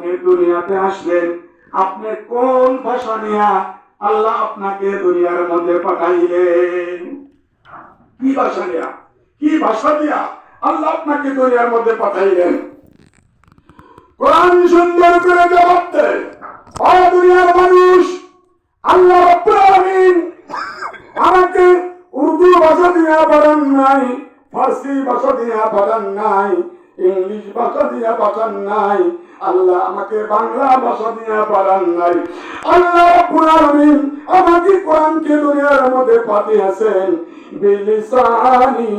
আপনি দুনিয়াতে আসলেন, আপনি কোন ভাষা নিয়ে আল্লাহ আপনাকে দুনিয়ার মধ্যে পাঠাইলেন? কি ভাষা নিয়া, কি ভাষা দিয়া আল্লাহ আপনাকে দুনিয়ার মধ্যে পাঠাইলেন? কোরআন সুন্দর করে জবাব দেয়, ও দুনিয়ার মানুষ, আল্লাহ রাব্বুল আলামিন আমাকে উর্দু ভাষা দিয়া পাঠান নাই, ফার্সি ভাষা দিয়া পাঠান নাই, ইংলিশ ভাষা দিয়া পাঠান নাই, আল্লাহ আমাকে বাংলা ভাষা দিয়া পাঠান নাই। আল্লাহ রাব্বুল আলামিন আমাকে কোরআনকে দুনিয়ার মধ্যে পাঠিয়েছেন বিলিসানি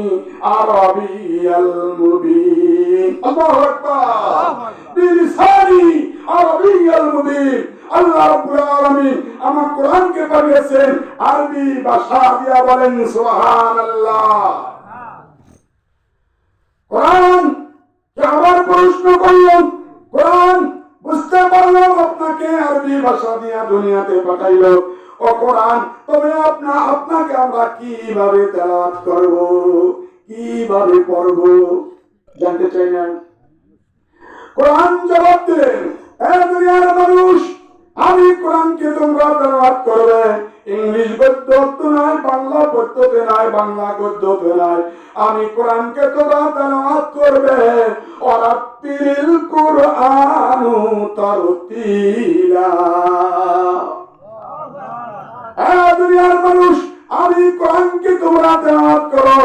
আরাবিয়াল মুবিন। আল্লাহু আকবার। বিলিসানি আরাবিয়াল মুবিন। আল্লাহ রাব্বুল আলামিন আমার কোরআনকে পাঠিয়েছেন আরবি ভাষা দিয়া। বলেন সুবহানাল্লাহ। কোরআন কে আবার প্রশ্ন করলাম, কোরআন বুঝতে পারলাম আপনাকে আরবি ভাষা দিয়া দুনিয়াতে পাঠাইলো। ও কোরআন, তবে আপনাকে আমরা কিভাবে তেলাওয়াত করব, কিভাবে পড়ব জানতে চাই না? কোরআন জবাব দিলেন, এ দুনিয়ার মানুষ, আমি কোরআনকে তোমরা তেলাওয়াত করবে ইংলিশ গদ্যতে নয়, বাংলা পদ্যতে নয়, বাংলা গদ্যতে নয়। আমি কোরআনকে তোমরা তেলাওয়াত করবে ওয়ারাত্তিলিল কুরআনু তারতিলা। দুনিয়ার মানুষ, আমি কোরআনকে তোমরা তেলাওয়াত করো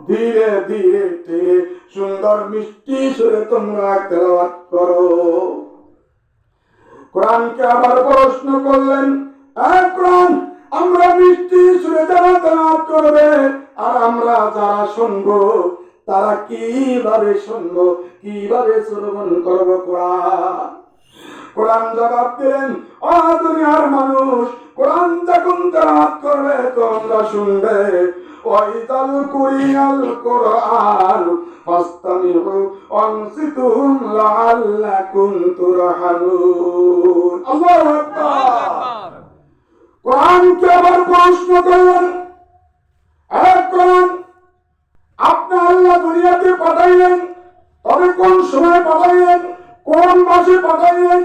ধীরে ধীরে ধীরে, সুন্দর মিষ্টি সুরে তোমরা তেলাওয়াত করো। কোরআনকে আবার প্রশ্ন করলেন, কোরআন, আমরা মিষ্টি সুরে যারা তেলাওয়াত করবে আর আমরা যারা শুনবো তারা কিভাবে শুনবো, কিভাবে শ্রবণ করবো? কোরআন জবাব দিলেন, ও দুনিয়ার মানুষ, কোরআন যখন তেলাওয়াত করবে তোমরা শুনবে ওয়াইদাল কুরিয়াল কুরআন ফাসতামিউ ওয়ানসিতু লাআল্লাকুম তুরহামুন। আল্লাহু আকবার। কোরআনকে আবার প্রশ্ন করলেন, কোরআন, আপনি আল্লাহ দুনিয়াতে পাঠাইলেন, তবে কোন সময় পাঠাইলেন, কোন মাসে পাঠাইলেন,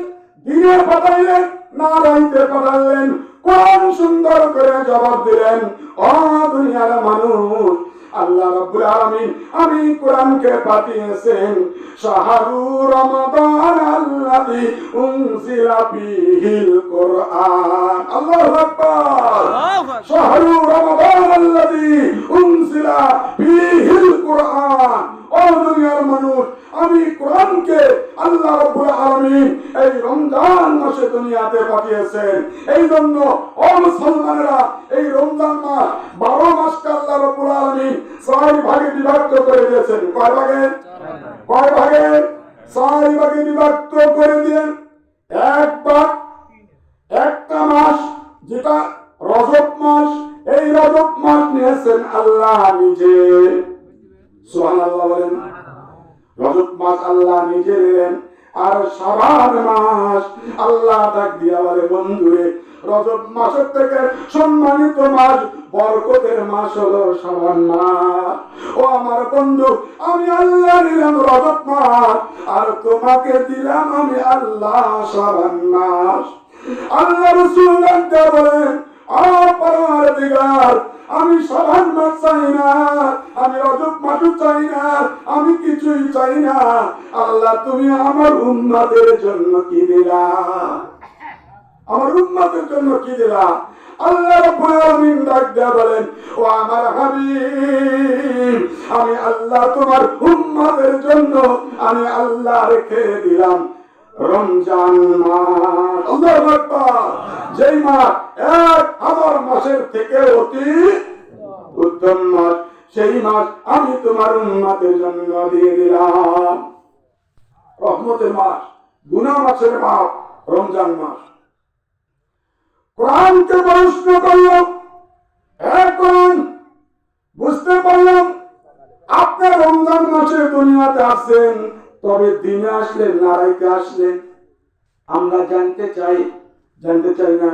দিনে পাঠাইলেন না রাইতে পাঠাইলেন? কোরআন সুন্দর করে জবাব দিলেন, ও দুনিয়ার মানুষ, আল্লাহ রাব্বুল আলামিন আমি কোরআনকে পাঠিয়েছেন শাহরু রমাদান আল্লাযী উনজিলা ফীহিল কুরআন। আল্লাহু আকবার। শাহরু রমাদান আল্লাযী উনজিলা ফীহিল কুরআন। ও দুনিয়ার মানুষ, আমি কোরআনকে আল্লাহ রাব্বুল আলামিন এই রমজান মাসে দুনিয়াতে পাঠিয়েছেন। এই জন্য ও মুসলমানেরা, এই রমজান মাস 12 মাসকে আল্লাহ রাব্বুল আলামিন 6 ভাগে বিভক্ত করে দিয়েছেন। কয় ভাগে? 6 ভাগে বিভক্ত করে দিলেন। এক ভাগ, একটা মাস যেটা রজব মাস, এই রজব মাস নিয়েছেন আল্লাহ নিজে। সুবহানাল্লাহ বলেন। রজব মাস আল্লাহ নিজে নিলেন। আর শাবান মাস আল্লাহ ডাক দিয়া বলে, বন্ধুরে, রজব মাসের থেকে সম্মানিত মাস, বরকতের মাস হলো শাবান মাস। ও আমার বন্ধু, আমি আল্লাহ নিলাম রজব মাস, আর তোমাকে দিলাম আমি আল্লাহ শাবান মাস। আল্লাহ রাসূল বলেন, পরওয়ারদিগার, আমি শাবান মাস চাই না, আমি রজব মাস চাই না, আমি কিছুই চাই না। আল্লাহ, তুমি আমার উম্মতের জন্য কি দিলা? আমার উম্মতের জন্য কি দিলা? আল্লাহ রাব্বুল আলামিন ডাক দিয়া বলেন, ও আমার হাবিব, আমি আল্লাহ তোমার উম্মতের জন্য আমি আল্লাহ রেখে দিলাম রমজান মাস। আল্লাহু আকবার। যেই মাস 1000 মাসের থেকে অতি উত্তম মাস, সেই মাস আমি তোমার উম্মতের জন্য দিয়ে দিলাম। রহমতের মাস, গুনাহ মাসের মাস রমজান মাস। কোরআনকে প্রশ্ন করলাম, কোরআন, বুঝতে পারলাম আপনার রমজান মাসে দুনিয়াতে আসেন, তবে দিনে আসলেন না রাইতে আসলেন? আমরা জানতে চাই না?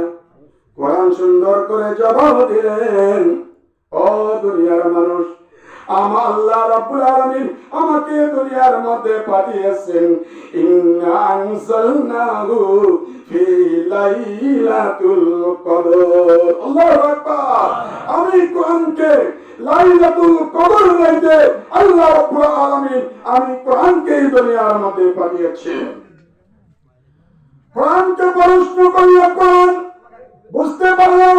কোরআন সুন্দর করে জবাব দিলেন, ও দুনিয়ার মানুষ, আমার আল্লাহ রাব্বুল আলামিন আমাকে দুনিয়ার মধ্যে পাঠিয়েছেন। ইন্না আনজালনাহু ফি লাইলাতুল কদর। আল্লাহু আকবার। আমি কোরআনকে লাইলাতুল কদর রাতে আল্লাহ রাব্বুল আলামিন আমি কোরআনকে দুনিয়ার মধ্যে পাঠিয়েছি। কোরআনকে প্রশ্ন করিয়া কোরআন বুঝতে পারলাম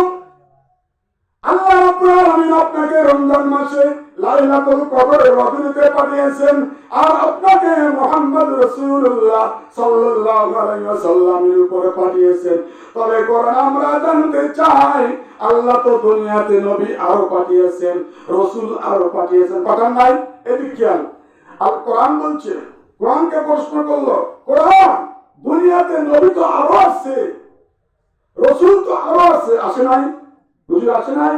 আল্লাহ রাব্বুল আলামিন আপনাকে রমজান মাসে লাইলাতুল কদরের রজনীতে পাঠিয়েছেন, আর আপনাকে মুহাম্মদ রাসূলুল্লাহ সাল্লাল্লাহু আলাইহি ওয়াসাল্লামের উপরে পাঠিয়েছেন। তবে কোরআন আমরা জানতে চাই, আল্লাহ তো দুনিয়াতে নবী আরো পাঠিয়েছেন, রাসূল আরো পাঠিয়েছেন, পাঠান নাই? এদিকে খেয়াল। আর কোরআন বলছে, কোরআনকে প্রশ্ন করলো, কোরআন দুনিয়াতে নবী তো আরো আছে, রাসূল তো আরো আছে, আসে নাই? বুঝে আসে নাই?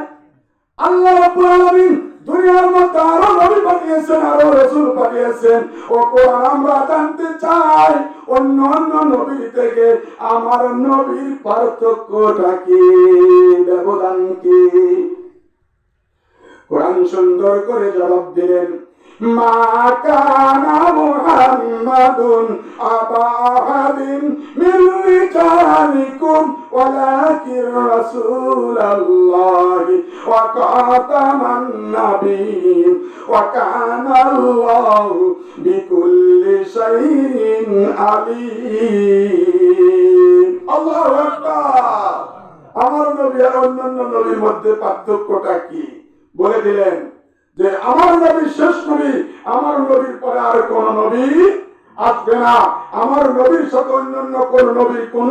আল্লাহ রাব্বুল আলামিন দুনিয়ার মধ্যে আরো নবী পাঠিয়েছেন, আরো রাসূল পাঠিয়েছেন। ও কোরআন আমরা জানতে চাই অন্য অন্য নবী থেকে আমার নবীর পার্থক্যটা কি, ব্যবধান কি? কোরআন সুন্দর করে জবাব দিলেন, মা কানা মুহাম্মাদুন আবা আহাদিন মিন রিজালিকুম ওয়ালাকিন রাসূলুল্লাহি ওয়া খাতামান নাবিয়্যিন ওয়া কানা আল্লাহু বিকুল্লি শাইইন আলীম। আল্লাহু আকবার। আমার নবী আর অন্যান্য নবীর মধ্যে পার্থক্যটা কি বলে দিলেন যে আমার নবী শেষ নবী, আমার নবীর পরে আর কোন নবী আসবে না, আমার নবীর সাথে অন্যান্য কোন নবীর কোন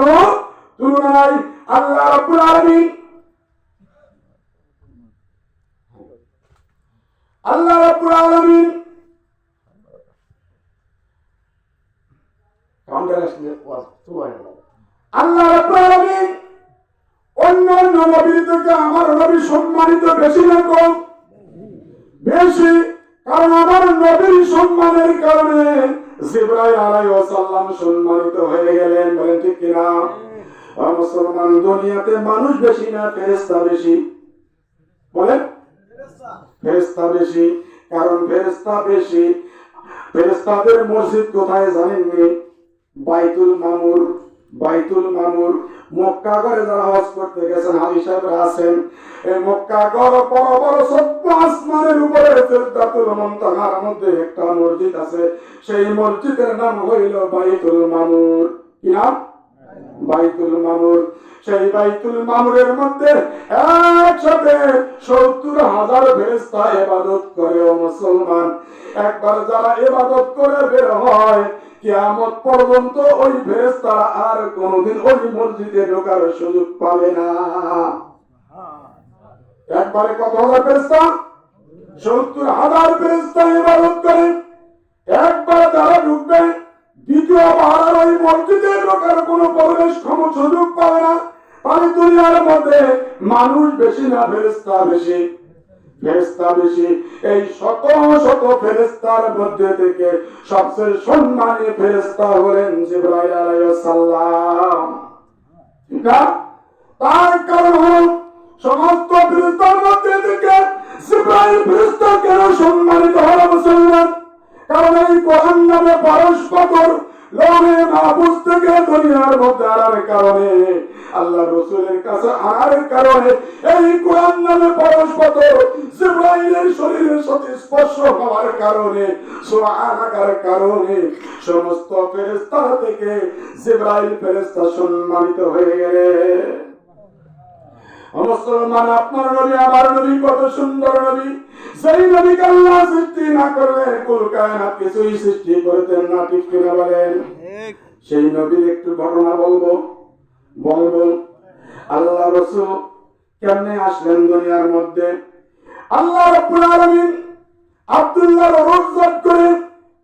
তুলনা নাই। আল্লাহ রাব্বুল আলামিন আল্লাহ রাব্বুল আলামিন আল্লাহ রাব্বুল আলামিন অন্যান্য নবীর থেকে আমার নবী সম্মানিত বেশি না কম? বেশি। কারণ আমার নবীর সম্মানের কারণে জিবরাইল আলাইহিস সালাম সম্মানিত হয়ে গেলেন। বলেন ঠিক কিনা? মুসলমান দুনিয়াতে মানুষ বেশি না ফেরেশতা বেশি? বলেন ফেরেশতা বেশি। কারণ ফেরেশতা বেশি। ফেরেশতাদের মসজিদ কোথায় জানেননি? বাইতুল মামুর। বাইতুল মামুর মক্কা ঘরে যারা হজ করতে গেছেন হাজি সাহেবরা আছেন, এই মক্কা ঘর বড় বড় সত্য আসমানের উপরে সিদরাতুল মুনতাহার মধ্যে একটা মসজিদ আছে, সেই মসজিদের নাম হইল বাইতুল মামুর। কি নাম? বাইতুল মামুর। সেই বাইতুল মামুরের মধ্যে একসাথে 70,000 ফেরেশতা ইবাদত করে। ও মুসলমান, একবার যারা ইবাদত করে বের হয় কিয়ামত পর্যন্ত ওই ফেরেশতারা আর কোনদিন ওই মসজিদে ঢোকার সুযোগ পাবে না। একবারে কত হাজার ফেরেশতা? 70,000 ফেরেশতা ইবাদত করে। একবার যারা ঢুকবে দ্বিতীয়বার আর ওই মসজিদে ঢোকার কোনো প্রবেশক্ষম সুযোগ পাবে না। তাই দুনিয়ার মধ্যে মানুষ বেশি না ফেরেশতা বেশি? ফেরেশতা বেশি। এই শত শত ফেরেশতার মধ্যে থেকে সবচেয়ে সম্মানী ফেরেশতা হলেন জিবরাইল আলাইহিস সালাম। ঠিক না? তার কারণ হল সমস্ত ফেরেশতার মধ্যে থেকে জিবরাইল ফেরেশতা কেন সম্মানিত হলো মুসলমান? কারণ এই কোরআন নামে পরস্পর লৌহে মাহফুজ থেকে দুনিয়ার মধ্যে আনার কারণে, আল্লাহ রাসূলের কাছে আনার কারণে, এই কোরআন নামে পরস্পর জিবরাইলের শরীরের সাথে স্পর্শ হওয়ার কারণে, সুবহানাকার কারণে সমস্ত ফেরেশতা থেকে জিবরাইল ফেরেশতা সম্মানিত হয়ে গেলেন। মুসলমান, আপনার নবী আমার নবী কত সুন্দর নবী, সেই নবীকে আল্লাহ সৃষ্টি না করলে কুল কায়নাত কিছুই সৃষ্টি করতেন না। ঠিক কিনা বলেন? সেই নবীর একটু ঘটনা বলবো। আল্লাহ রাসূল কেমনে আসলেন দুনিয়ার মধ্যে? আল্লাহ রাব্বুল আলামিন আব্দুল্লাহর রুজত করে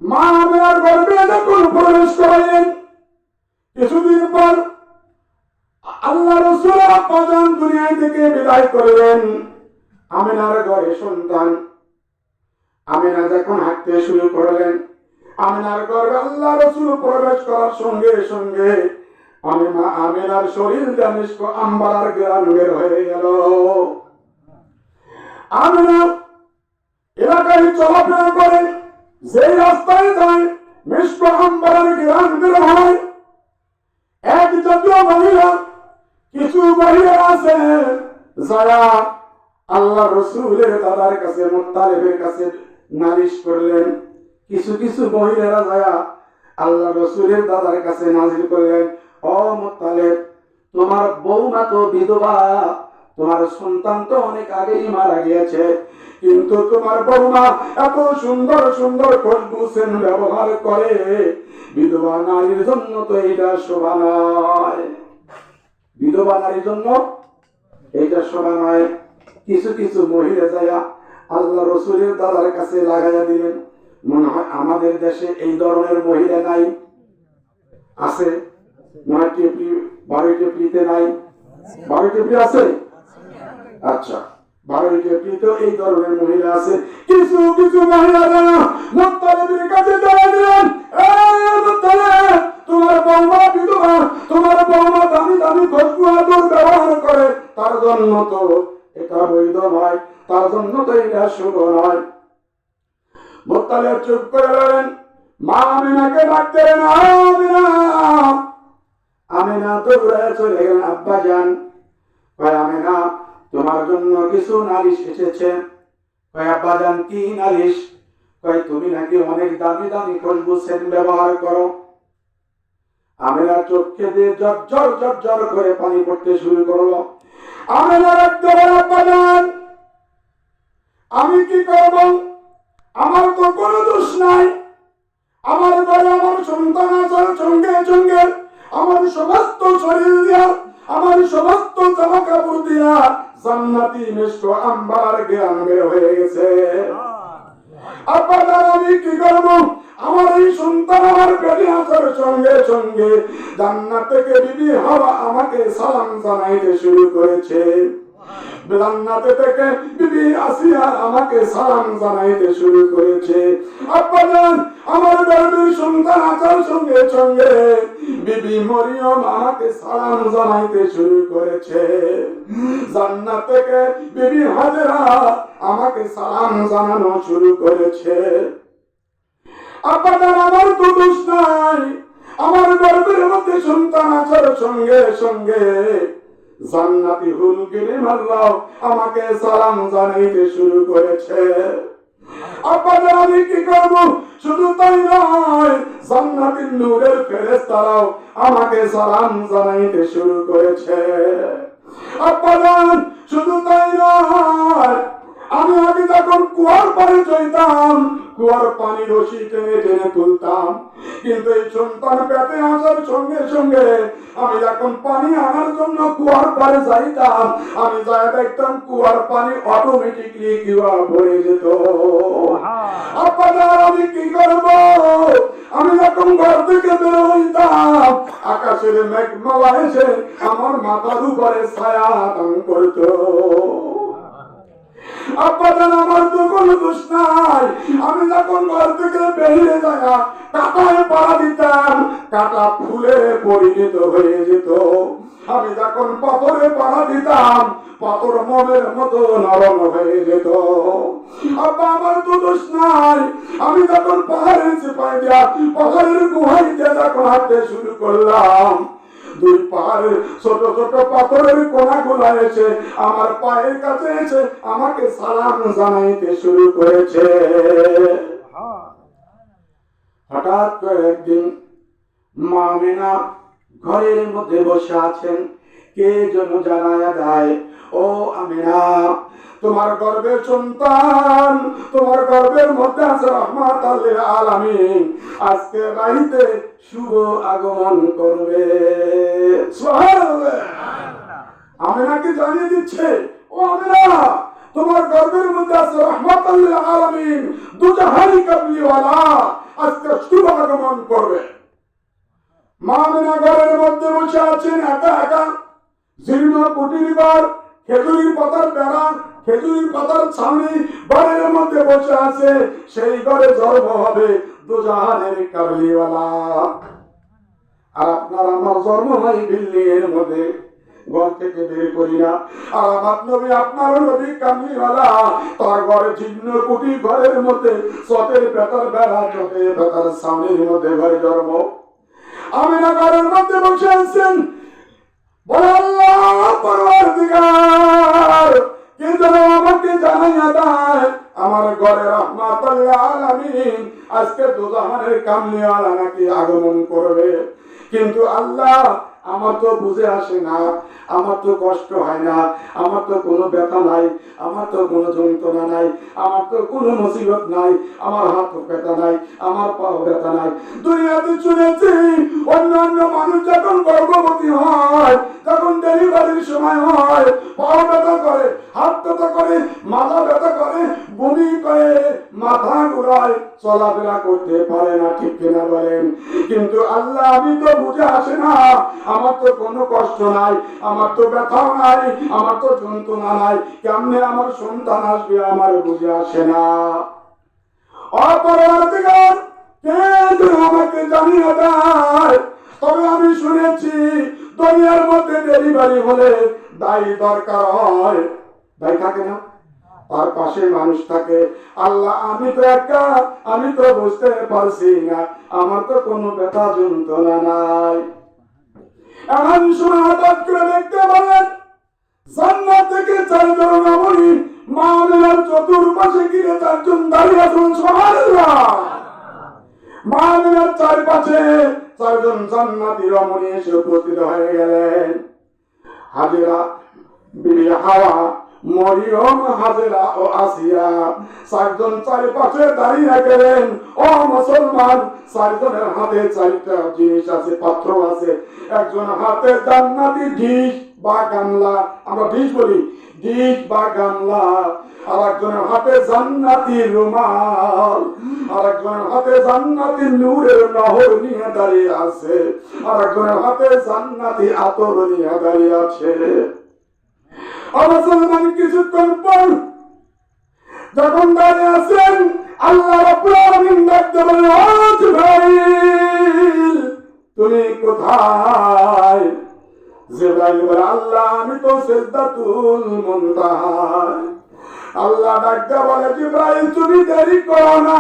মা আমিনার গর্ভে যখন প্রবেশ করাইলেন, কিছুদিন পর আল্লাহ রাসূল আব্বাজান দুনিয়া থেকে বিদায় করলেন। আমিনার ঘরে সন্তান। আমিনা যখন হাঁটতে শুরু করলেন, আমিনার ঘরে আল্লাহ রাসূল প্রবেশ করার সঙ্গে সঙ্গে আমিনার শরীর দামিস্ক আম্বারার গ্রাম বের হয়ে গেল। আমিনা এলাকায় চলাফেরা করে, যেই রাস্তায় যায় মিষ্ট আম্বারের গ্রাম বের হয়। এক জাতীয় মহিলা, কিছু মহিলা আছে যারা আল্লাহ রসুলের দাদার কাছে মুত্তালিবের কাছে নালিশ করলেন। কিছু কিছু মহিলারা যারা আল্লাহ রসুলের দাদার কাছে নালিশ করলেন, ও মুত্তালিব, তোমার বৌমা তো বিধবা, তোমার সন্তান তো অনেক আগেই মারা গিয়েছে, কিন্তু তোমার বৌমা এত সুন্দর সুন্দর খুশবু সেন্ট ব্যবহার করে, বিধবা নারীর জন্য তো এইটা শোভা নয়, বিধবা নারীর জন্য এইটা শোভা নয়। কিছু কিছু মহিলা যায়া আল্লাহ রসুলের দাদার কাছে লাগাইয়া দিলেন। মনে হয় আমাদের দেশে এই ধরনের মহিলা নাই, আছে? নয় টেপলি, 12 টেপলিতে নাই? 12 টেপলি আছে? আচ্ছা, 12 টেপলিতে এই ধরনের মহিলা আছে। কিছু কিছু মহিলারা মুত্তালিবের কাছে দাঁড়ালেন, মুত্তালিব, তোমার বৌমা বিধবা, তোমার বৌমা দামি দামি খুশবু আদর ব্যবহার করে, তার জন্য তো এটা বৈধ নয়, তার জন্য তো এটা শুভ নয়। মুত্তালিব চুপ করে রইলেন। মা আমিনাকে ডাকতেন, আমিনা, আমিনা দৌড়ে চলে গেলেন। আব্বা যান, আমিনা, তোমার জন্য কিছু নালিশ এসেছে। আব্বা যান, কি নালিশ? তুমি নাকি অনেক দামি দামি খুশবু সেন্ট ব্যবহার করো। আমিনা চোখে দিয়ে ঝরঝর ঝরঝর করে পানি পড়তে শুরু করলো। আমিনা রাখতে বলে, আব্বা যান, আমি কি করব? আমার তো কোনো দোষ নাই। আমার ঘরে আমার সন্তান আছে, সঙ্গে সঙ্গে আমার সমস্ত শরীর দিয়া, আমার সমস্ত জামা কাপড় দিয়া জান্নাতি মিষ্ট আম্বার জ্ঞান বের হয়ে গেছে। আব্বা, আমি কি করব? আমার এই সন্তান আমার পেটে আসার সঙ্গে সঙ্গে জান্নাত থেকে বিবি হাওয়া আমাকে সালাম জানাইতে শুরু করেছে। জান্নাতে থেকে বিবি আসিয়া আমাকে সালাম জানাইতে শুরু করেছে। আব্বা জান, আমার গর্ভের সন্তান আসার সঙ্গে সঙ্গে বিবি মরিয়ম আমাকে সালাম জানাইতে শুরু করেছে। জান্নাত থেকে বিবি হাজেরা আমাকে সালাম জানানো শুরু করেছে। আব্বা জান, আমার তো দোষ নাই। আমার গর্ভের মধ্যে সন্তান আসার সঙ্গে সঙ্গে জান্নাতি হুল গিরিম আল্লাহ আমাকে সালাম জানাইতে শুরু করেছে। আব্বা জান, আমি কি করব? শুধু তাই নয়, জান্নাতের নূরের ফেরেশতারাও আমাকে সালাম জানাইতে শুরু করেছে। আব্বা জান, শুধু তাই নয়, আমি আগে যখন কুয়ার পানি চাইতাম, কুয়ার পানি রশি টেনে টেনে তুলতাম, কিন্তু এই সন্তান পেটে আসার সঙ্গে সঙ্গে আমি যখন পানি আনার জন্য কুয়ার পাড়ে যাইতাম, আমি যাই দেখতাম কুয়ার পানি অটোমেটিকলি কুয়া ভরে যেত। আপনারা আমি কি করব? আমি যখন ঘর থেকে বের হইতাম, আকাশের মেঘমালা এসে আমার মাথার উপরে ছায়া দান করত। আব্বা জান, আমার তো কোনো দোষ নাই। আমি যখন ঘর থেকে বেরিয়ে যাই, কাঁটায় পাড়া দিতাম, কাঁটা ফুলে পরিণত হয়ে যেত। আমি যখন পাথরে পাড়া দিতাম, পাথর মনের মতো নরম হয়ে যেত। আব্বা, আমার তো দোষ নাই। আমি যখন পাহাড়ের চেপাই দিয়া পাহাড়ের গুহাইতে যখন হাঁটতে শুরু করলাম, দুই পাহাড়ের ছোট ছোট পাথরের কোনাগুলা এসে আমার পায়ের কাছে এসে আমাকে সালাম জানাইতে শুরু করেছে। হঠাৎ করে একদিন মা আমিনা ঘরের মধ্যে বসে আছেন, কে যেন জানায়া দেয়, ও আমিনা, তোমার গর্ভের সন্তান, তোমার গর্ভের মধ্যে আছে রহমাতুল লিল আলামিন, আজকে রাইতে শুভ আগমন করবে। সুবহানাল্লাহ। আমিনাকে জানিয়ে দিচ্ছে, ও আমিনা, তোমার গর্ভের মধ্যে আছে রহমাতুল লিল আলামিন, দুজাহানি কাবলিওয়ালা, আজকে শুভ আগমন করবে। মা আমিনা ঘরের মধ্যে বসে আছেন একা একা, জীর্ণ কুটির ঘর, খেজুরির পাতার বেড়া, খেজুরির পাতার ছাউনি, ঘরের মধ্যে বসে আছে। সেই ঘরে জন্ম হবে দুজাহানের কাবলিওয়ালা। আর আপনার আমার জন্ম হয় বিল্ডিং এর মধ্যে, ঘর থেকে বের করি না। আর আমার নবী, আপনার নবী কামলিওয়ালা, তার ঘরে ছিন্ন কুটি ঘরের মধ্যে চটের ভেতর বেড়া, চটের ভেতর সামনের মধ্যে ঘরে জন্ম। আমিনা ঘরের মধ্যে বসে আছেন, বলে আল্লাহ পরওয়ারদিগার, কে যেন আমাকে জানাইয়া দেয় আমার ঘরে রাহমাতুল আলামিন আজকে দুজাহানের কামলিওয়ালা নাকি আগমন করবে। কিন্তু আল্লাহ, আমার তো বুঝে আসে না, আমার তো কষ্ট হয় না, আমার তো কোনো ব্যথা নাই, আমার তো কোনো যন্ত্রণা নাই, আমার তো কোনো মুসিবত নাই, আমার হাত ব্যথা নাই, আমার পা ব্যথা নাই। দুনিয়াতে শুনেছি অন্যান্য মানুষ যখন গর্ভবতী হয়, যখন ডেলিভারির সময় হয়, পা ব্যথা করে, হাত ব্যথা করে, মাথা ব্যথা করে, বমি করে, মাথা ঘুরায়, চলাফেরা করতে পারে না, ঠিক কিনা বলেন? কিন্তু আল্লাহ, আমি তো বুঝে আসে না, আমার তো কোনো কষ্ট নাই, আমার তো ব্যথাও নাই, আমার তো যন্ত্রণা নাই, কেমনে আমার সন্তান আসবে আমার বুঝে আসে না। অপরাধীগণ, কে যেন আমাকে জানিয়ে দেয়। তবে আমি শুনেছি দুনিয়ার মধ্যে ডেলিভারি হলে দায়ী দরকার হয়, দায়ী থাকে না, তার পাশে মানুষ থাকে। আল্লাহ, আমি তো একা, আমি তো বুঝতে পারছি না, আমার তো কোনো ব্যথা যন্ত্রণা নাই। এমন সময় হঠাৎ করে দেখতে পারেন জান্নাত থেকে চারজন রমণী মা আমিনার চতুর্পাশে ঘিরে চারজন দাঁড়িয়ে আছেন। সুবহানাল্লাহ। মা আমিনার চারপাশে চারজন জান্নাতি রমণী এসে উপস্থিত হয়ে গেলেন। হাজেরা, বিবি হাওয়া, মরিয়ম, হাজেরা ও আসিয়া চারজন চারপাশে দাঁড়িয়ে গেলেন। ও মুসলমান, চারজনের হাতে চারটা জিনিস আছে, পাত্র আছে। একজন হাতে জান্নাতি ডিশ বা গামলা, আমরা ডিশ বলি, ডিশ বা গামলা। আর একজনের হাতে জান্নাতি রুমাল, আর একজনের হাতে জান্নাতি নূরের নহর নিয়ে দাঁড়িয়ে আছে, আর একজনের হাতে জান্নাতি আতর নিয়ে দাঁড়িয়ে আছে। মুসলমান কিছুক্ষণ পর যখন দাঁড়িয়ে আছেন, আল্লাহ রাব্বুল আলামিন ডাকতে বলেন, ও জিবরাইল, তুমি কোথায়? জিবরাইল বলে, আল্লাহ, আমি তো সিদরাতুল মুনতাহায়। আল্লাহ ডাকতে বলে, জিবরাইল, তুমি দেরি করো না,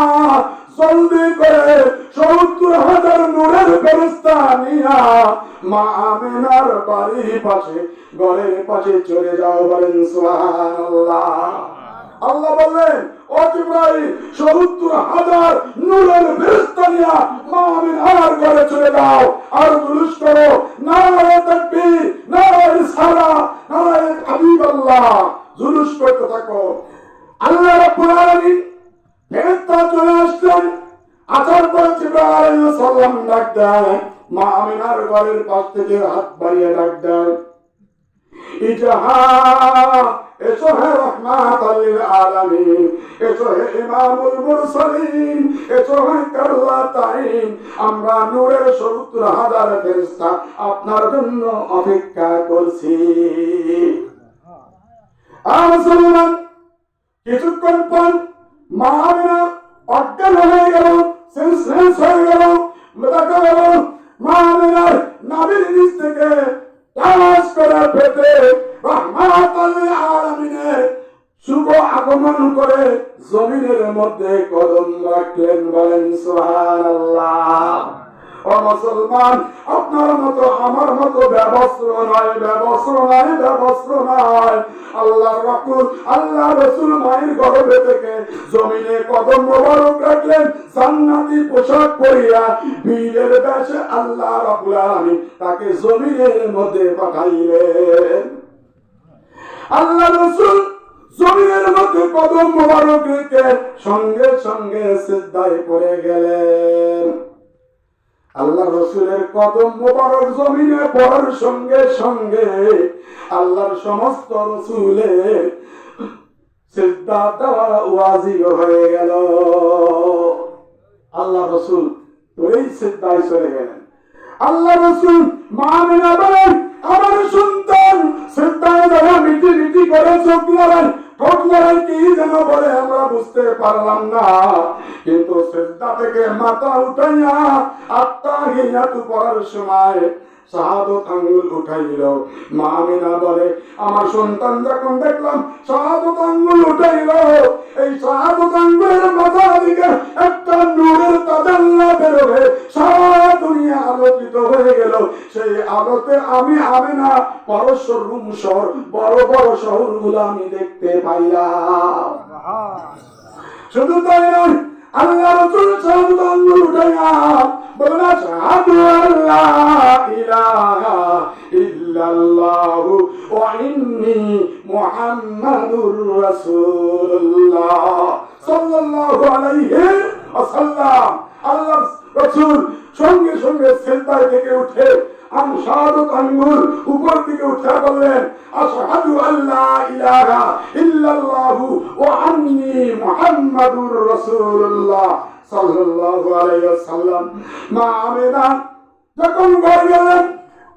জলদি করে ৭০,০০০ নূরের ফেরেশতা নিয়া মা আমিনার বাড়ির পাশে, ঘরের পাশে চলে যাও। বলেন সুবহানাল্লাহ। আল্লাহ বললেন, ও জিবরাইল, ৭০,০০০ নূরের ফেরেশতা নিয়া মা আমিনার ঘরে চলে যাও, আর জুলুস করো, নারায়ে তাকবীর, নারায়ে রিসালাত, নারায়ে হাবিবাল্লাহ, জুলুস করতে থাকো। আল্লাহ রাব্বুল আলামিন ফেরেশতা চলে আসলেন। আসার পর জিবরাইল আলাইহিস সালাম ডাক দেয়, মা আমিনার ঘরের পাশ থেকে হাত বাড়িয়ে ডাক দেয়, ইজাহা, এসো হে রাহমাতাল লিল আলামিন, এসো হে ইমামুল মুরসালিন, এসো হে কাল্লাতাইন, আমরা নূরের ৭০,০০০ ফেরেশতা আপনার জন্য অপেক্ষা করছি। মুসলমান, কিছুক্ষণ পর মা আমিনা অজ্ঞান হয়ে গেল, সেন্সলেস হয়ে গেল। দেখা গেল মা আমিনার নাভির নিচ থেকে টাস করে ফেটে রাহমাতুল লিল আলামিনের শুভ আগমন করে জমিনের মধ্যে কদম রাখলেন। বলেন সুবহানাল্লাহ। ও মুসলমান, আপনার মতো আমার মতো ব্যবস্ত্র নয়, ব্যবস্ত্র নয়, ব্যবস্ত্র নয়। আল্লাহর রাসূল, আল্লাহ রাসূল মায়ের গর্ভে থেকে জমিনে কদম মোবারক রাখলেন, জান্নাতি পোশাক পরিয়া বীরের বেশে আল্লাহ রাব্বুল আলামিন তাকে জমিনের মধ্যে পাঠাইলেন। আল্লাহ রাসূল জমিনের মধ্যে কদম মোবারক রেখে সঙ্গে সঙ্গে সিজদায় পড়ে গেলেন। আল্লাহ রসুলের কদম মোবারক জমিনে পড়ার সঙ্গে সঙ্গে আল্লাহর সমস্ত রসুলের সিজদা দেওয়া ওয়াজিব হয়ে গেল। আল্লাহ রসুল ওই সিজদায় চলে গেলেন। আল্লাহ রসুল মা আমিনা বলেন, আমার সন্তান সিজদায় যারা মিটি মিটি করে চোখ লড়াই, ঠোঁট লড়াই কি যেন বলে আমরা বুঝতে পারলাম না, কিন্তু সিজদা থেকে মাথা উঠাইয়া আত্তাহিয়াতু পড়ার সময় শাহাদত আঙ্গুল উঠাইল। মা আমিনা বলে, আমার সন্তান যখন দেখলাম শাহাদত আঙ্গুল উঠাইল, এই শাহাদত আঙ্গুলের মাথা দিকে একটা নূরের তাজাল্লা বেরোবে, সারা দুনিয়া আলোকিত হয়ে গেল। সেই আলোতে আমি আমিনা পরশ্বর রুম শহর, বড় বড় শহরগুলো আমি দেখতে পাইলাম। শুধু তাই নয়, আল্লাহ রাসূল শাহাদত আঙ্গুল উঠাইয়া বলেন, আশহাদু আল্লা ইলাহা ইল্লাল্লাহু ওয়া ইন্নী মুহাম্মাদুর রাসূলুল্লাহ সাল্লাল্লাহু আলাইহি ওয়াসাল্লাম। আল্লাহ রাসূল সঙ্গে সঙ্গে সিজদা থেকে উঠে শাহাদত আঙ্গুল উপর দিকে উঠে বললেন, আশহাদু আল্লা ইলাহা ইল্লাল্লাহু ওয়া আন্নী মুহাম্মাদুর রাসূলুল্লাহ সাল্লাল্লাহু আলাইহি ওয়াসাল্লাম। মা আমিনা যখন ঘরে গেলেন,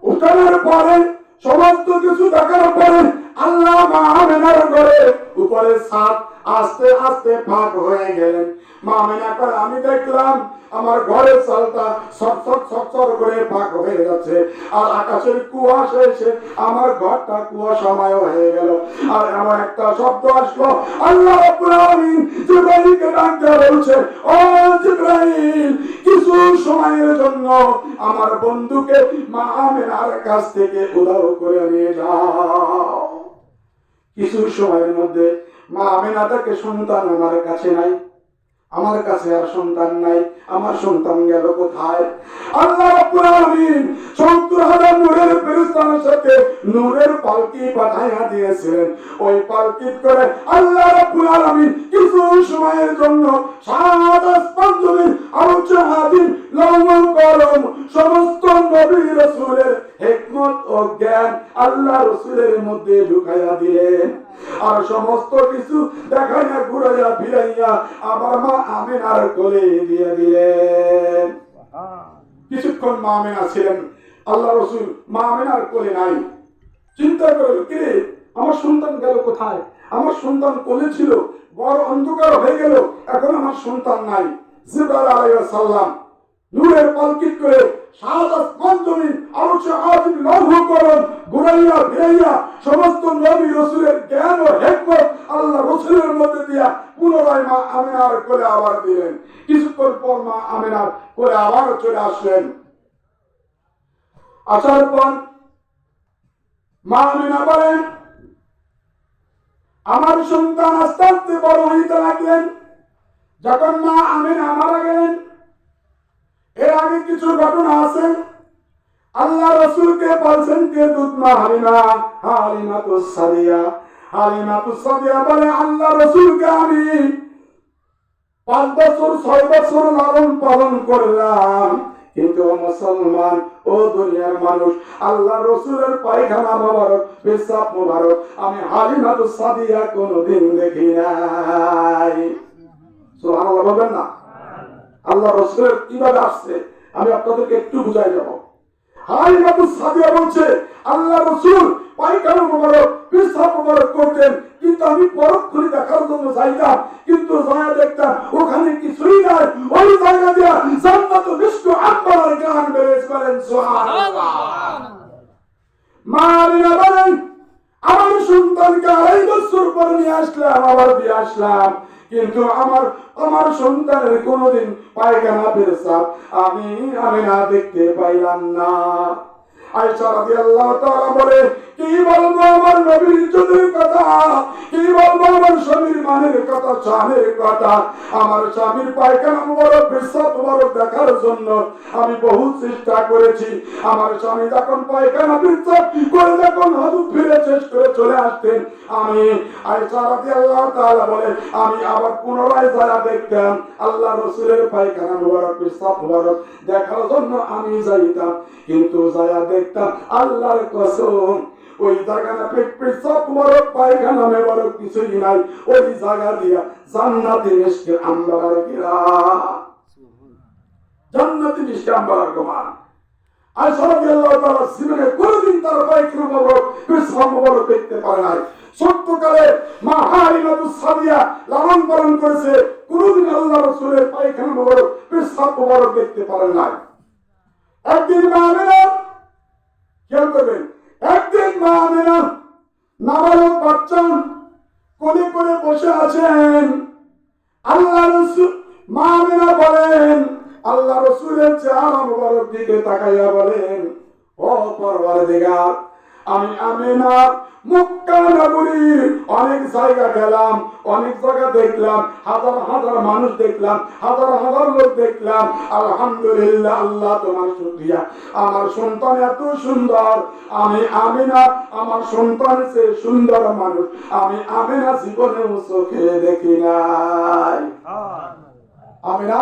উঠানোর পরে সমস্ত কিছু দেখার পরে আল্লাহ মা আমিনার ঘরে উপরে ছাদ আস্তে আস্তে ফাঁক হয়ে গেলেন। মা আমিনা করে, আমি দেখলাম আমার ঘরের চালটা সরসর করে ফাঁক হয়ে যাচ্ছে, আর আকাশের কুয়াশা এসে আমার ঘরটা কুয়াশাময় হয়ে গেল। আর এমন একটা শব্দ আসলো, আল্লাহ রাব্বুল আলামিন জিবরাইলকে ডাক দিয়ে বলছে, ও জিবরাইল, কিছু সময়ের জন্য আমার বন্ধুকে মা আমিনার কাছ থেকে উধাও করে নিয়ে যাও। কিছু সময়ের মধ্যে মা আমিনা তাকে, সন্তান আমার কাছে নাই, আমার কাছে আর সন্তান নাই, আমার সন্তান গেল কোথায়? আল্লাহ রাব্বুল আলামিন ৭০,০০০ নূরের ফেরেশতার সাথে নূরের পালকি পাঠাইয়া দিয়েছিলেন। ওই পালকি করে আল্লাহ রাব্বুল আলামিন কিছু সময়ের জন্য সাত আসমান জমিন আরশ আযীম লৌহ কলম সমস্ত নবী রাসূলের হিকমত ও জ্ঞান আল্লাহ রাসূলের মধ্যে ঢুকাইয়া দিলেন। আর সমস্ত কিছু দেখাইয়া ঘুরাইয়া ফিরাইয়া আবার মা আমিনার কোলে দিয়ে দিলেন। কিছুক্ষণ মা আমিনা ছিলেন, আল্লাহ রাসূল মা আমিনার কোলে নাই। চিন্তা করল, কি আমার সন্তান গেল কোথায়? আমার সন্তান কোলে ছিল, বড় অন্ধকার হয়ে গেল, এখন আমার সন্তান নাই। জিবরাইল আলাইহিস সালাম নূরের পালকি করে সাত আসমান জমিন আরশ আযীম লৌহ কলম ঘুরাইয়া ফিরাইয়া সমস্ত নবী রাসূলের জ্ঞান ও হিকমত আল্লাহ রাসূলের মধ্যে দিয়া পুনরায় মা আমিনার কোলে আবার দিলেন। কিছুক্ষণ পর মা আমিনার কোলে আবার চলে আসলেন। আসার পর মা আমিনা বলেন, আমার সন্তান আস্তে আস্তে বড় হইতে লাগলেন। যখন মা আমিনা মারা গেলেন, এর আগে কিছু ঘটনা আছে। আল্লাহ রাসূলকে বলছেন কে? দুধ মা হালিমাতুস সাদিয়া বলে, আল্লাহ রাসূলকে আমি ৫ বছর ৬ বছর লালন পালন করলাম, কিন্তু মুসলমান ও দুনিয়ার মানুষ, আল্লাহ রাসূলের পায়খানা মোবারক, পেশাব মোবারক আমি হালিমাতুস সাদিয়া কোনদিন দেখি নাই। সুবহানাল্লাহ বলবেন না? আল্লাহ রাসূলের কিভাবে আসছে আমি আপনাদেরকে একটু বুঝাই যাব। হালিমাতুস সাদিয়া বলছে, আল্লাহ রাসূল পায়খানা মোবারক, পেশাব মোবারক করতেন, কিন্তু আমি পরক্ষণে দেখার জন্য যাইতাম, কিন্তু যায়া দেখতাম ওখানে কিছুই নাই। ওই জায়গা দিয়া জান্নাত ও মিষ্টি আম্বরের গান বেরিয়ে করেন সুবহানাল্লাহ। মা আমিনা বলেন, আমার সন্তানকে ২.৫ বছর পরে নিয়ে আসলাম, আবার দিয়ে আসলাম, কিন্তু আমার সন্তানের কোনদিন পায়খানা পেশাব আমি না দেখতে পাইলাম না। আয়েশা রাদিয়াল্লাহু তাআলা বলে, কি বলবো আমার নবীর ইজ্জতের কথা, কি বলবো আমার স্বামীর মানের কথা, শানের কথা। আমার স্বামীর পায়খানা মোবারক, পেশাব মোবারক দেখার জন্য আমি বহু চেষ্টা করেছি। আমার স্বামী যখন পায়খানা পেশাব করে যখন হাজুত ফিরে শেষ করে চলে আসতেন, আমি আয়েশা রাদিয়াল্লাহু তাআলা বলে, আমি আবার পুনরায় যারা দেখতাম আল্লাহ রাসূলের পায়খানা মোবারক, পেশাব মোবারক দেখার জন্য আমি যাইতাম, কিন্তু যায়া দেখতাম আল্লাহর কসম ওই জায়গাটা পেশাব মোবারক, পায়খানা মোবারক কিছুই নাই। ওই জায়গা দিয়া জান্নাতি মিষ্টি আম্বরের ঘেরা, জান্নাতি মিষ্টি আম্বরের গোমান। আয়েশা রাদিয়াল্লাহু তাআলা জীবনে কোনদিন তার পায়খানা মোবারক, পেশাব মোবারক দেখতে পারে নাই। ছোট্টকালে মা হালিমাতুস সাদিয়া লালন পালন করেছে, কোনদিন আল্লাহ রাসূলের পায়খানা মোবারক, পেশাব মোবারক দেখতে পারেন নাই। একদিন মা আমিনা করবেন। একদিন মা আমেনা নাবালক বাচ্চা কোলে করে বসে আছেন। আল্লাহ রাসূল মা আমেনা বলেন, আল্লাহ রাসূলের চেহারা মুবারক দিকে তাকাইয়া বলেন, ও পরওয়ারদিগার, আমি আমেনা মক্কা নগরীর অনেক জায়গা গেলাম, অনেক জায়গা দেখলাম, হাজার হাজার মানুষ দেখলাম, হাজার হাজার লোক দেখলাম। আলহামদুলিল্লাহ, আল্লাহ তোমার শুকরিয়া, আমার সন্তান এত সুন্দর। আমি আমেনা আমার সন্তানের চেয়ে সুন্দর মানুষ আমি আমেনা জীবনেও চোখে দেখি নাই। আমেনা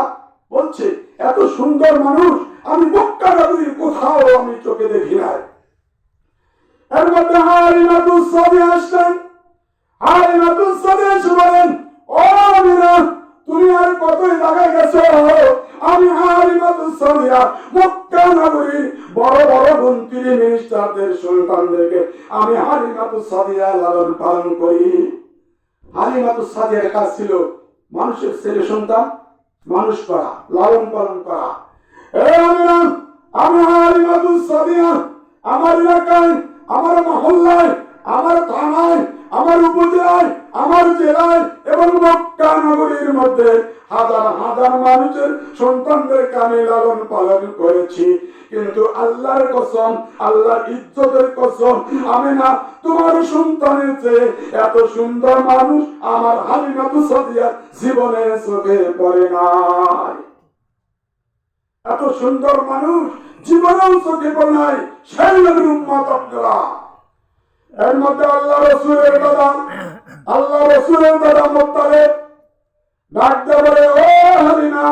বলছে এত সুন্দর মানুষ আমি মক্কা নগরীর কোথাও আমি চোখে দেখি নাই। এর মধ্যে হালিমাতুস সাদিয়া আসলেন। হালিমাতুস সাদিয়া এসে বলেন, ও আমিনা, তুমি আর কতই জায়গায় গেছো? আমি হালিমাতুস সাদিয়া মক্কা নগরীর বড় বড় মন্ত্রী মিনিস্টারদের সন্তানদেরকে আমি হালিমাতুস সাদিয়া লালন পালন করি। হালিমাতুস সাদিয়ার কাজ ছিল মানুষের ছেলে সন্তান মানুষ করা, লালন পালন করা। আমি হালিমাতুস সাদিয়া আমার এলাকায়, আমার মহল্লায়, আমার থানায়, আমার উপজেলায়, আমার জেলায় এবং মক্কা নগরীর মধ্যে হাজার হাজার মানুষের সন্তানদেরকে আমি লালন পালন করেছি। কিন্তু আল্লাহর কসম, আল্লাহর ইজ্জতের কসম, আমি না তোমার সন্তানের চেয়ে এত সুন্দর মানুষ আমার হালিমাতুস সাদিয়ার জীবনে চোখে পড়ে নাই। এত সুন্দর মানুষ জীবনেও চোখে পড়ে নাই। সেই নবীর উম্মত আপনারা। এর মধ্যে আল্লাহ রাসূলের দাদা মুত্তালিব ডাক দিয়ে বলে, ও হালিমা,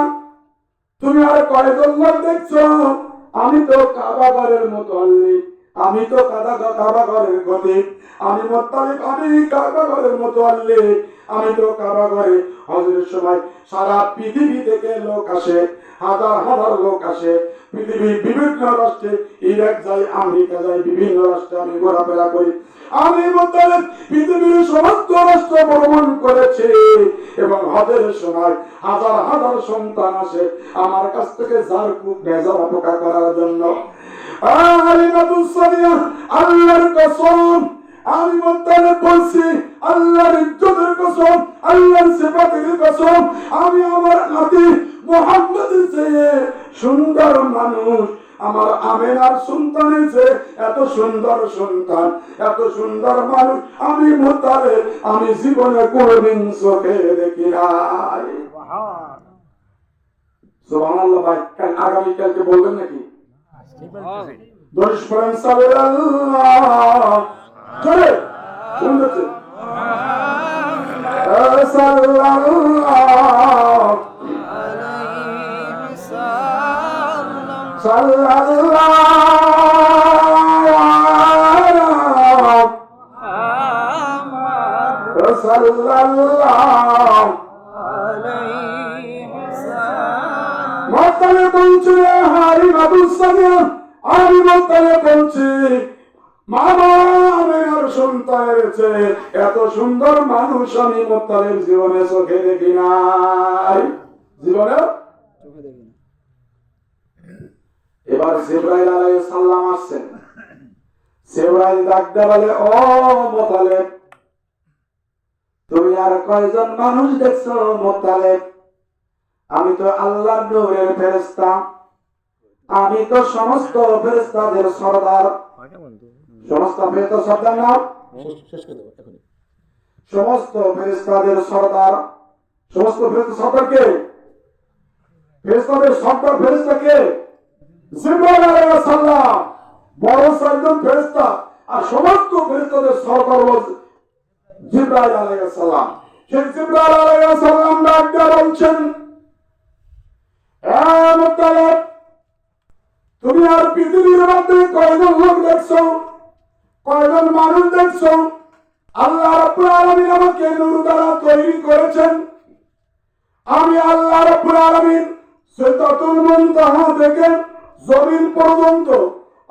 তুমি আর কয়জন লোক দেখছো? আমি তো কাবা ঘরের মুতাল্লি, আমি তো কাবা ঘরের খতিব, আমি মুত্তালিব, আমি কাবা ঘরের মুতাল্লি, আমি তো কাবা ঘরে হজের সময় সারা পৃথিবী থেকে লোক আসে, হাজার হাজার লোক আসে। পৃথিবীর বিভিন্ন রাষ্ট্রে, ইরাক যাই, আমেরিকা যাই, বিভিন্ন রাষ্ট্রে আমি ঘোরাফেরা করি। আমি মুত্তালিব পৃথিবীর সমস্ত রাষ্ট্র ভ্রমণ করেছি এবং হজের সময় হাজার হাজার সন্তান আসে আমার কাছ থেকে জারকুক বেজারা পোকা করার জন্য। হালিমাতুস সাদিয়া, আল্লাহর কসম, আমি মুত্তালিব বলছি, আল্লাহর ইজ্জতের কসম, আল্লাহর সিফাতের কসম, আমি আমার নাতি মুহাম্মদের চেয়ে সুন্দর মানুষ আমার আমেনার সন্তানের চেয়ে এত সুন্দর সন্তান, এত সুন্দর মানুষ আমি মুত্তালিব আমি জীবনে কোনদিন চোখে দেখি নাই। সুবহানাল্লাহ। ভাই আগামীকালকে বলবেন নাকি? দরুদ পড়েন সাল্লাল্লাহ চলে শুনতে সাল্লাল্লাহ সাল্লাল্লাহ সাল্লাল্লাহ মুত্তালিব বলছে, হালিমাতুস সাদিয়া, আমি মুত্তালিব বলছি, মামা আমেনার সন্তানের চেয়ে এত সুন্দর মানুষ আমি মুত্তালিব জীবনে চোখে দেখি নাই, জীবনে চোখে দেখি না। এবার জিবরাইল আলাইহিস সালাম আসছেন। জিবরাইল ডাকতে বলে, ও মুত্তালিব, তুমি আর কয়জন মানুষ দেখছো? মুত্তালিব, আমি তো আল্লাহর নূরের ফেরেশতা, আমি তো সমস্ত ফেরেশতাদের সরদার। সমস্ত ফেরেশতার সরদার না, সমস্ত ফেরেশতাদের সরদার। সমস্ত ফেরেশতার সরদার কে? ফেরেশতাদের সরদার ফেরেশতা কে? জিবরাইল আলাইহিস সালাম, বড় সাইজন ফেরেশতা, আর সমস্ত ফেরেশতাদের সরদার জিবরাইল আলাইহিস সালাম। সেই জিবরাইল আলাইহিস সালাম ডাক দিয়ে বলছেন, মুত্তালিব, তুমি আর পৃথিবীর মধ্যে কয়জন লোক দেখছো? কয়জন মানুষ দেখছো? আল্লাহ রাব্বুল আলামিন আমাকে নূর দ্বারা তৈরি করেছেন। আমি আল্লাহ রাব্বুল আলামিন সিদরাতুল মুনতাহা থেকে জমিন পর্যন্ত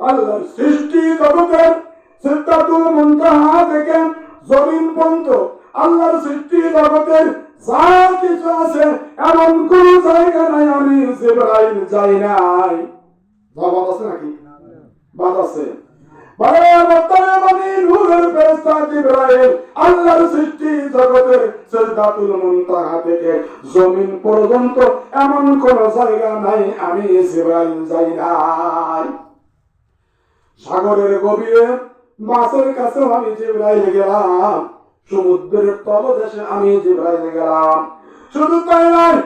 আল্লাহর সৃষ্টি জগতের সিদরাতুল মুনতাহা থেকে জমিন পর্যন্ত আল্লাহর সৃষ্টি জগতের যা কিছু আছে এমন কোন জায়গা নাই আমি জিবরাইল যাই নাই। বাদ আছে নাকি? বাদ আছে। আল্লাহর সৃষ্টি জগতের সিদরাতুল মুনতাহা থেকে জমিন পর্যন্ত এমন কোন জায়গা নাই আমি জিবরাইল যাই নাই। সাগরের গভীরে মাছের কাছে আমি জিবরাইল গেলাম, সমুদ্রের তলদেশে আমি জিবরাইল গেলাম। শুধু তাই নয়,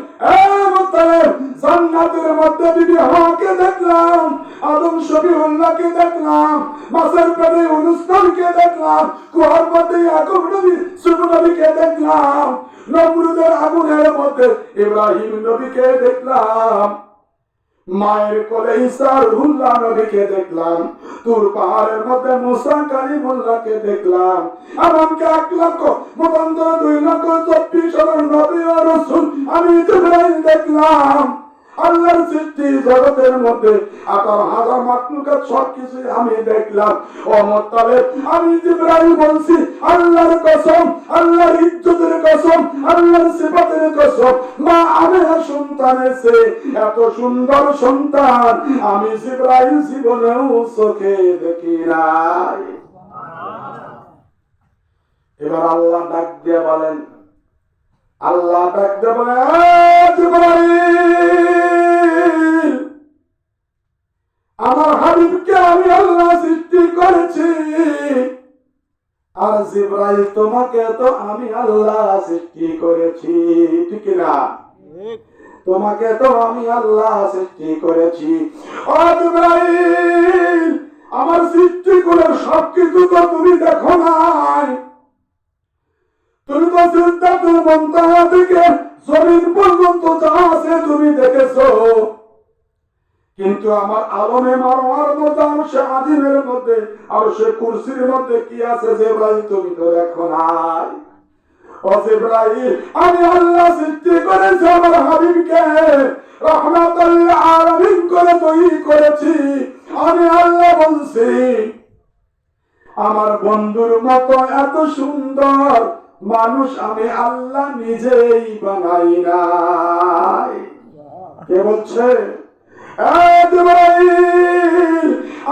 জান্নাতের মধ্যে বিবি হাওয়াকে দেখলাম, আদম শফিউল্লাহকে দেখলাম, মাছের পেটে অনুষ্ঠানকে দেখলাম, কুয়ার মধ্যে ইয়াকুব নবী সুফ নবীকে দেখলাম, নমরুদের আগুনের মধ্যে ইব্রাহিম নবীকে দেখলাম, মায়ের কোলে ঈসা রুহুল্লাহ নবীকে দেখলাম, তুর পাহাড়ের মধ্যে মুসা কালিমুল্লাহকে দেখলাম, এমনকি 1,52,24,000 নবী ও রাসূল আমি জিবরাইল দেখলাম। আল্লাহর সৃষ্টি জগতের মধ্যে 18,000 মাখলুকাত সবকিছু আমি দেখলাম। ও মুত্তালিব, আমি জিবরাইল বলছি আল্লাহর কসম, আল্লাহর ইজ্জতের কসম, আল্লাহর সিফাতের কসম, মা আমিনার সন্তানের চেয়ে এত সুন্দর সন্তান আমি জিবরাইল জীবনেও চোখে দেখি নাই। এবার আল্লাহ ডাক দিয়ে বলেন, আল্লাহ ডাক দিয়ে বলেন, জিবরাইল, আমার হাবিবকে আমি আল্লাহ সৃষ্টি করেছি, আর জিবরাইল তোমাকে তো আমি আল্লাহ সৃষ্টি করেছি, ঠিক না? তোমাকে তো আমি আল্লাহ সৃষ্টি করেছি। ও জিবরাইল, আমার সৃষ্টি করে সবকিছু তো তুমি দেখো নাই, তুমি তো সিদরাতুল মুনতাহা থেকে জমিন পর্যন্ত যা আছে তুমি দেখেছো, কিন্তু আমার আলমে মারওয়ার মধ্যে আরশে আজিমের মধ্যে আরশে কুরসির মধ্যে কি আছে জিবরাইল তুমি তো দেখো নাই। ও জিবরাইল, আমি আল্লাহ সৃষ্টি করেছি আমার হাবিবকে রাহমাতুল আলামিন করে তৈরি করেছি। আমি আল্লাহ বলছি আমার বন্ধুর মতো এত সুন্দর মানুষ আমি আল্লাহ নিজেই বানাই নাই। কে বলছে?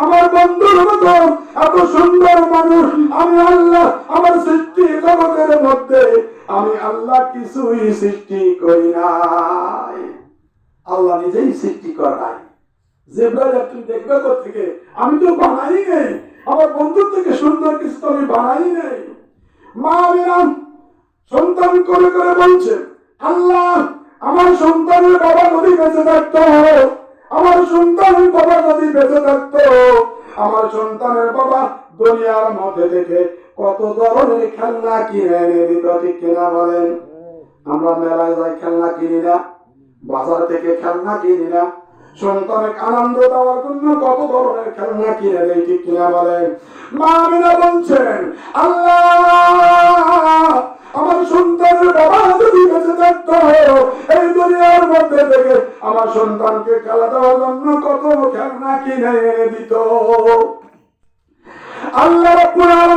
আমার বন্ধুর মতো এত সুন্দর মানুষ আমি আল্লাহ আমার সৃষ্টি জগতের মধ্যে আমি আল্লাহ কিছুই সৃষ্টি করি নাই, আল্লাহ নিজেই সৃষ্টি করাই। জিবরাইল তুমি দেখবে কোথেকে? আমি তো বানাই নেই, আমার বন্ধুর থেকে সুন্দর কিছু তো আমি বানাই নেই। মা আমিনা সন্তান করে করে বলছে, আল্লাহ আমার সন্তানের বাবা যদি বেঁচে থাকতো, আমার সন্তানের বাবা যদি বেঁচে থাকতো, আমার সন্তানের বাবা দুনিয়ার মধ্যে থেকে কত ধরনের খেলনা কিনে এনে দিত, ঠিক কিনা বলেন? আমরা মেলায় যাই, খেলনা কিনি না? বাজার থেকে খেলনা কিনি না? সন্তানের আনন্দ দেওয়ার জন্য কত ধরনের খেলনা কিনে দেয়, ঠিক কিনা বলেন? মা আমিনা বলছেন, আল্লাহ আমার সন্তানের বাবা যদি বেঁচে থাকতো, এই দুনিয়ার মধ্যে থেকে আমার সন্তানকে খেলা দেওয়ার জন্য কত খেলনা কিনে এনে দিত। আল্লাহ রাব্বুল আলামিন